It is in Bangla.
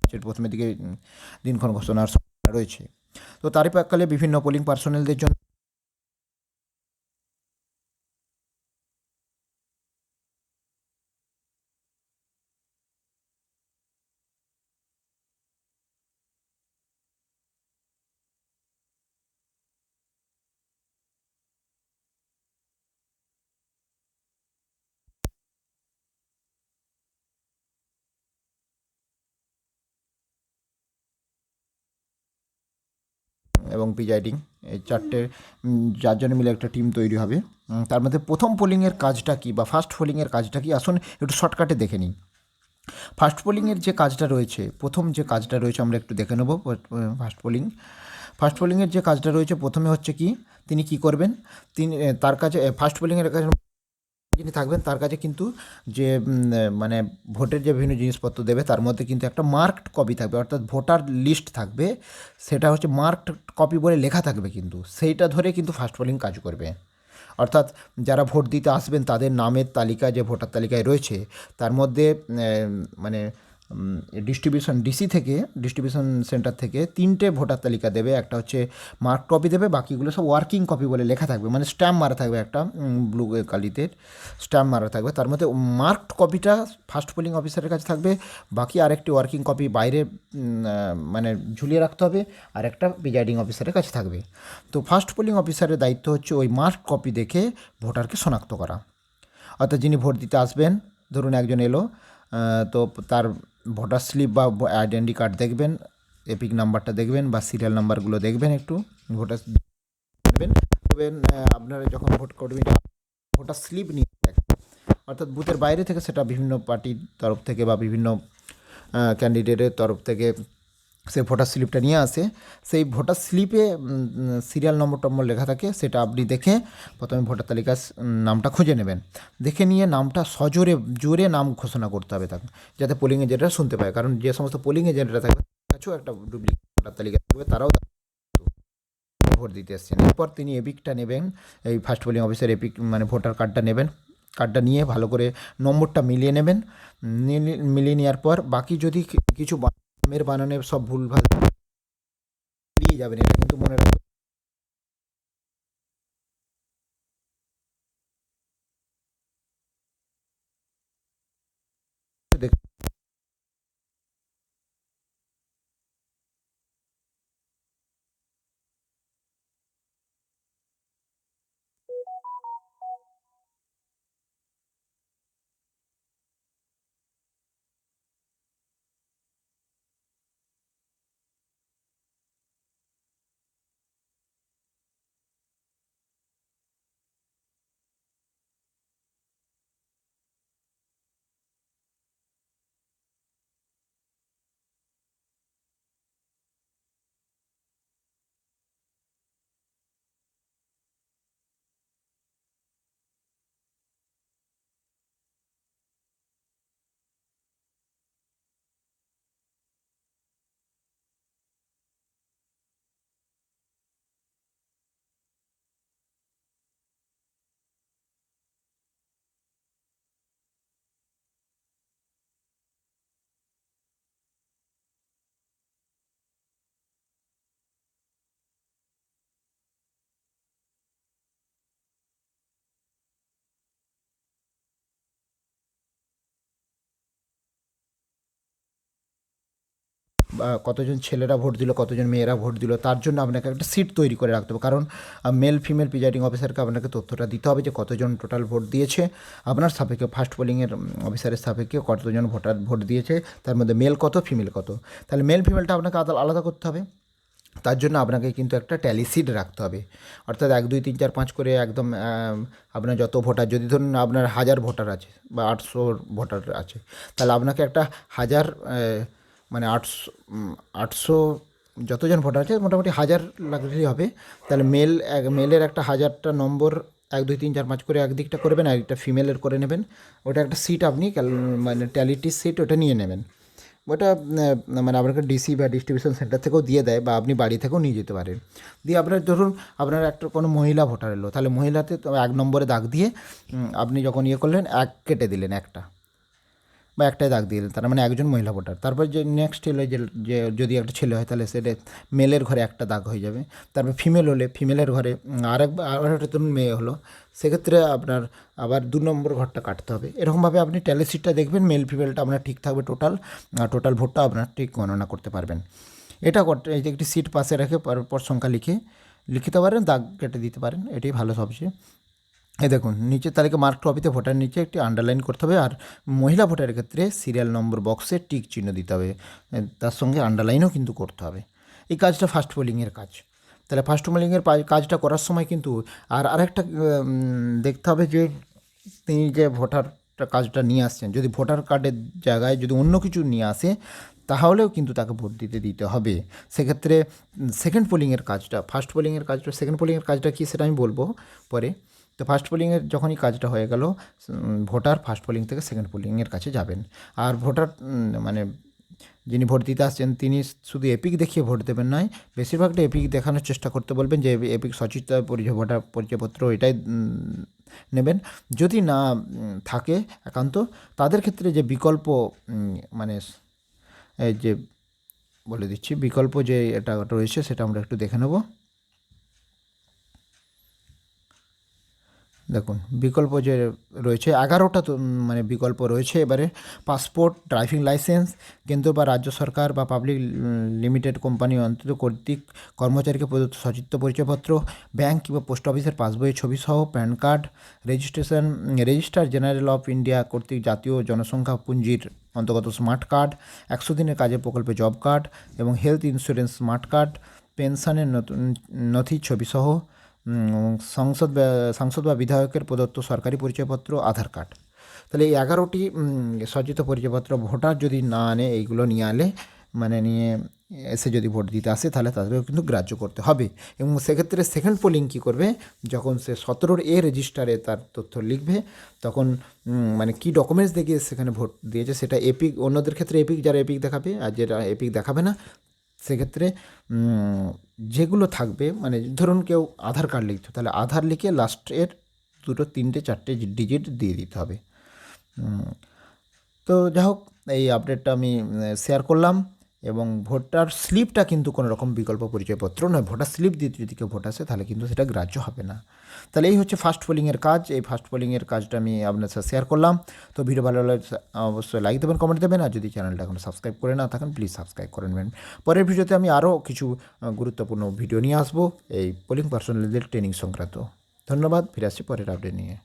মার্চের প্রথমের দিকে দিনক্ষণ ঘোষণার সম্ভাবনা রয়েছে। তো তারই প্রাক্কালে বিভিন্ন পোলিং পার্সোনেলদের জন্য এবং প্রিজাইডিং এই চারটে 4 জনে মিলে একটা টিম তৈরি হবে। তার মধ্যে প্রথম পোলিংয়ের কাজটা কী বা ফার্স্ট পোলিংয়ের কাজটা কী, আসুন একটু শর্টকাটে দেখে নিই। ফার্স্ট পোলিংয়ের যে কাজটা রয়েছে, প্রথম যে কাজটা রয়েছে আমরা একটু দেখে নেব। ফার্স্ট পোলিংয়ের যে কাজটা রয়েছে, প্রথমে হচ্ছে কি, তিনি কি করবেন, তিনি তার কাছে ফার্স্ট পোলিংয়ের কাছে যিনি থাকবেন তার কাছে কিন্তু যে মানে ভোটের যে বিভিন্ন জিনিসপত্র দেবে তার মধ্যে কিন্তু একটা মার্কড কপি থাকবে, অর্থাৎ ভোটার লিস্ট থাকবে, সেটা হচ্ছে মার্কড কপি বলে লেখা থাকবে, কিন্তু সেইটা ধরে কিন্তু ফার্স্ট পোলিং কাজ করবে। অর্থাৎ যারা ভোট দিতে আসবেন তাদের নামের তালিকা যে ভোটার তালিকায় রয়েছে তার মধ্যে মানে ডিস্ট্রিবিউশন সেন্টার থেকে 3টে ভোটার তালিকা দেবে, একটা হচ্ছে মার্ক কপি দেবে, বাকিগুলো সব ওয়ার্কিং কপি বলে লেখা থাকবে, মানে স্ট্যাম্প মারা থাকবে, একটা ব্লু কালিতে স্ট্যাম্প মারা থাকবে। তার মধ্যে মার্কড কপিটা ফার্স্ট পোলিং অফিসারের কাছে থাকবে, বাকি আরেকটি ওয়ার্কিং কপি বাইরে মানে ঝুলিয়ে রাখতে হবে, আর একটা প্রিজাইডিং অফিসারের কাছে থাকবে। তো ফার্স্ট পোলিং অফিসারের দায়িত্ব হচ্ছে ওই মার্ক কপি দেখে ভোটারকে শনাক্ত করা। অর্থাৎ যিনি ভোট দিতে আসবেন, ধরুন একজন এলো, তো তার ভোটার স্লিপ বা আইডেন্টি কার্ড দেখবেন, এপিক নাম্বারটা দেখবেন বা সিরিয়াল নাম্বারগুলো দেখবেন, একটু ভোটার নেবেন। দেখবেন আপনারা যখন ভোট করবেন ভোটার স্লিপ নিয়ে দেখবেন, অর্থাৎ বুথের বাইরে থেকে সেটা বিভিন্ন পার্টির তরফ থেকে বা বিভিন্ন ক্যান্ডিডেটের তরফ থেকে সে ভোটার স্লিপটা নিয়ে আসে। সেই ভোটার স্লিপে সিরিয়াল নম্বর লেখা থাকে, সেটা আপনি দেখে প্রথমে ভোটার তালিকার নামটা খুঁজে নেবেন। দেখে নিয়ে নামটা জোরে নাম ঘোষণা করতে হবে তাকে, যাতে পোলিং এজেন্টরা শুনতে পায়, কারণ যে সমস্ত পোলিং এজেন্টরা থাকবে তার কাছেও একটা ডুপ্লিকেট ভোটার তালিকা থাকবে, তারাও ভোট দিতে এসছেন। এরপর তিনি এপিকটা নেবেন, এই ফার্স্ট পোলিং অফিসার এপিক মানে ভোটার কার্ডটা নেবেন। কার্ডটা নিয়ে ভালো করে নম্বরটা মিলিয়ে নেবেন। মিলিয়ে নেওয়ার পর বাকি যদি কিছু নামের বানানে সব ভুলভাল বেরিয়ে যাবেন, এটা কিন্তু মনে রাখবেন। বা কতজন ছেলেরা ভোট দিল, কতজন মেয়েরা ভোট দিল, তার জন্য আপনাকে একটা সিট তৈরি করে রাখতে হবে, কারণ মেল ফিমেল প্রিজাইডিং অফিসারকে আপনাকে তথ্যটা দিতে হবে যে কতজন টোটাল ভোট দিয়েছে আপনার সাপেক্ষে, ফার্স্ট পোলিংয়ের অফিসারের সাপেক্ষে কতজন ভোট দিয়েছে, তার মধ্যে মেল কত ফিমেল কত। তাহলে মেল ফিমেলটা আপনাকে আলাদা করতে হবে। তার জন্য আপনাকে কিন্তু একটা ট্যালি সিট রাখতে হবে, অর্থাৎ 1 2 3 4 5 করে একদম আপনার যত ভোটার, যদি ধরুন আপনার 1000 ভোটার আছে বা 800 ভোটার আছে, তাহলে আপনাকে একটা 1000 মানে 800 যতজন ভোটার আছে মোটামুটি 1000 লাগলেই হবে। তাহলে মেলের একটা 1000টা নম্বর 1 2 3 4 5 করে একদিকটা করবেন, আর একটা ফিমেলের করে নেবেন। ওটা একটা সিট আপনি মানে ট্যালিটির সিট ওটা নিয়ে নেবেন। ওটা মানে আপনাকে ডিসি বা ডিস্ট্রিবিউশন সেন্টার থেকেও দিয়ে দেয়, বা আপনি বাড়ি থেকেও নিয়ে যেতে পারেন। দিয়ে আপনার ধরুন আপনার একটা কোনো মহিলা ভোটার এলো, তাহলে মহিলাতে তো 1 নম্বরে দাগ দিয়ে আপনি যখন করলেন 1 কেটে দিলেন একটা, বা একটাই দাগ দিয়ে দিলেন, তার মানে একজন মহিলা ভোটার। তারপর যে নেক্সট হলো যে যদি একটা ছেলে হয় তাহলে সেটা মেলের ঘরে একটা দাগ হয়ে যাবে। তারপর ফিমেল হলে ফিমেলের ঘরে আর একটা ধরুন মেয়ে হলো, সেক্ষেত্রে আপনার আবার 2 নম্বর ঘরটা কাটতে হবে। এরকমভাবে আপনি ট্যালি শিটটা দেখবেন, মেল ফিমেলটা আপনার ঠিক থাকবে, টোটাল ভোটটা আপনার ঠিক গণনা করতে পারবেন। এটা করতে এই যে একটি সিট পাশে রেখে পর সংখ্যা লিখিতে পারেন, দাগ কেটে দিতে পারেন, এটাই ভালো সবচেয়ে। এই দেখুন নিচের তালিকা মার্ক কপিতে ভোটার নিচে একটি আন্ডারলাইন করতে হবে, আর মহিলা ভোটারের ক্ষেত্রে সিরিয়াল নম্বর বক্সে টিক চিহ্ন দিতে হবে, তার সঙ্গে আন্ডারলাইনও কিন্তু করতে হবে। এই কাজটা ফার্স্ট পোলিংয়ের কাজ। তাহলে ফার্স্ট পোলিংয়ের কাজটা করার সময় কিন্তু আরেকটা দেখতে হবে যে তিনি যে ভোটারটা কাজটা নিয়ে আসছেন, যদি ভোটার কার্ডের জায়গায় যদি অন্য কিছু নিয়ে আসে তাহলেও কিন্তু তাকে ভোট দিতে হবে। সেক্ষেত্রে সেকেন্ড পোলিংয়ের কাজটা, ফার্স্ট পোলিংয়ের কাজটা, সেকেন্ড পোলিংয়ের কাজটা কী সেটা আমি বলবো পরে। তো ফার্স্ট পোলিংয়ের যখনই কাজটা হয়ে গেল, ভোটার ফার্স্ট পোলিং থেকে সেকেন্ড পোলিংয়ের কাছে যাবেন। আর ভোটার মানে যিনি ভোট দিতে আসছেন তিনি শুধু এপিক দেখিয়ে ভোট দেবেন নয়, বেশিরভাগটা এপিক দেখানোর চেষ্টা করতে বলবেন যে এপিক সচিত্র ভোটার পরিচয়পত্র এটাই নেবেন। যদি না থাকে একান্ত, তাদের ক্ষেত্রে যে বিকল্প মানে এই যে বলে দিচ্ছি, বিকল্প যে এটা রয়েছে সেটা আমরা একটু দেখে নেব। দেখুন বিকল্প যে রয়েছে 11টা, তো মানে বিকল্প রয়েছে এবারে। পাসপোর্ট, ড্রাইভিং লাইসেন্স, কেন্দ্র বা রাজ্য সরকার বা পাবলিক লিমিটেড কোম্পানি অন্তত কর্তৃক কর্মচারীকে প্রদত্ত সচিত্র পরিচয়পত্র, ব্যাংক কিংবা পোস্ট অফিসের পাসবইয়ের ছবি সহ pan card, registrar general of India কর্তৃক জাতীয় জনসংখ্যা পুঞ্জির অন্তর্গত স্মার্ট কার্ড, 100 দিনের কাজের প্রকল্পে জব কার্ড এবং হেলথ ইন্স্যুরেন্স স্মার্ট কার্ড, পেনশনের নথির ছবি সহ সাংসদ বা বিধায়কের প্রদত্ত সরকারি পরিচয়পত্র, আধার কার্ড। তাহলে এই 11টি সজ্জিত পরিচয়পত্র ভোটার যদি না আনে, এইগুলো নিয়ে এসে যদি ভোট দিতে আসে তাহলে তাদেরও কিন্তু গ্রাহ্য করতে হবে। এবং সেক্ষেত্রে সেকেন্ড পোলিং কী করবে, যখন সে 17 রেজিস্টারে তার তথ্য লিখবে, তখন মানে কী ডকুমেন্টস দেখিয়ে সেখানে ভোট দিয়েছে সেটা এপিক, অন্যদের ক্ষেত্রে এপিক, যারা এপিক দেখাবে, আর যেটা এপিক দেখাবে না সেক্ষেত্রে যেগুলো থাকবে, মানে ধরুন কেউ আধার কার্ড লিখতো, তাহলে আধার লিখে লাস্টের 2, 3, 4 ডিজিট দিয়ে দিতে হবে। তো যাই হোক, এই আপডেটটা আমি শেয়ার করলাম। এবং ভোটার স্লিপটা কিন্তু কোনো রকম বিকল্প পরিচয়পত্র নয়, ভোটার স্লিপ দিয়ে যদি কেউ ভোট আসে তাহলে কিন্তু সেটা গ্রাহ্য হবে না। তাহলে এই হচ্ছে ফার্স্ট পোলিংয়ের কাজ। এই ফার্স্ট পোলিংয়ের কাজটা আমি আপনার সাথে শেয়ার করলাম। তো ভিডিও ভালো লাগলে অবশ্যই লাইক দেবেন, কমেন্ট দেবেন, আর যদি চ্যানেলটা এখনো সাবস্ক্রাইব করে না থাকেন প্লিজ সাবস্ক্রাইব করে নেবেন। পরের ভিডিওতে আমি আরও কিছু গুরুত্বপূর্ণ ভিডিও নিয়ে আসবো এই পোলিং পার্সোনালদের ট্রেনিং সংক্রান্ত। ধন্যবাদ, ফিরে আসছি পরের আপডেট নিয়ে।